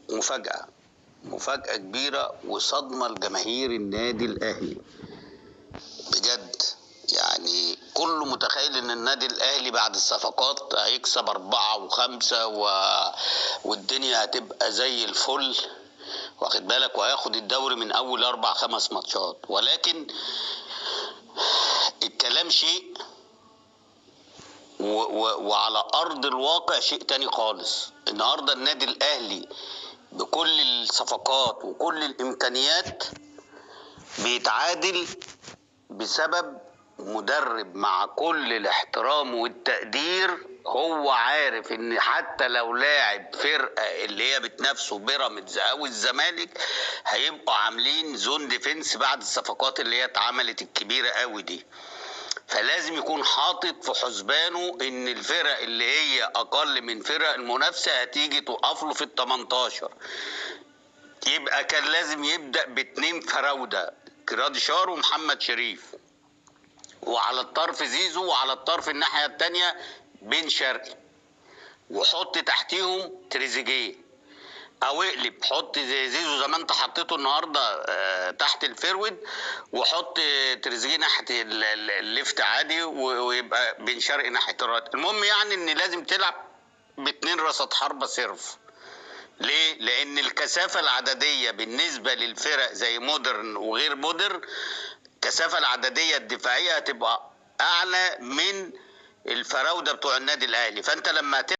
مفاجأة كبيرة وصدمة لجماهير النادي الأهلي بجد. يعني كله متخيل ان النادي الأهلي بعد الصفقات هيكسب 4 و5 والدنيا هتبقى زي الفل، واخد بالك، وهياخد الدوري من اول 4-5 ماتشات. ولكن الكلام شيء وعلى ارض الواقع شيء تاني خالص. النهارده النادي الاهلي بكل الصفقات وكل الامكانيات بيتعادل بسبب مدرب مع كل الاحترام والتقدير هو عارف ان حتى لو لاعب فرقه اللي هي بتنافسه بيراميدز او الزمالك هيبقوا عاملين زون ديفنس بعد الصفقات اللي هي اتعملت الكبيره قوي دي. فلازم يكون حاطط في حسبانه ان الفرق اللي هي اقل من فرق المنافسه هتيجي توقف له في ال18. يبقى كان لازم يبدا ب2 فراوده، جراديشار ومحمد شريف، وعلى الطرف زيزو، وعلى الطرف الناحيه الثانيه بن شرقي، وحط تحتيهم تريزيجيه. او اقلب، حط زيزو زي ما انت حطيته النهارده تحت الفيرود، وحط تريزيجيه ناحيه الليفت عادي، ويبقى بن شرقي ناحيه الرايت. المهم يعني ان لازم تلعب ب2 راسات حربه سيرف. ليه؟ لان الكثافه العدديه بالنسبه للفرق زي مودرن وغير مودرن، الكثافه العدديه الدفاعيه هتبقى اعلى من الفراوده بتوع النادي الاهلي. فانت لما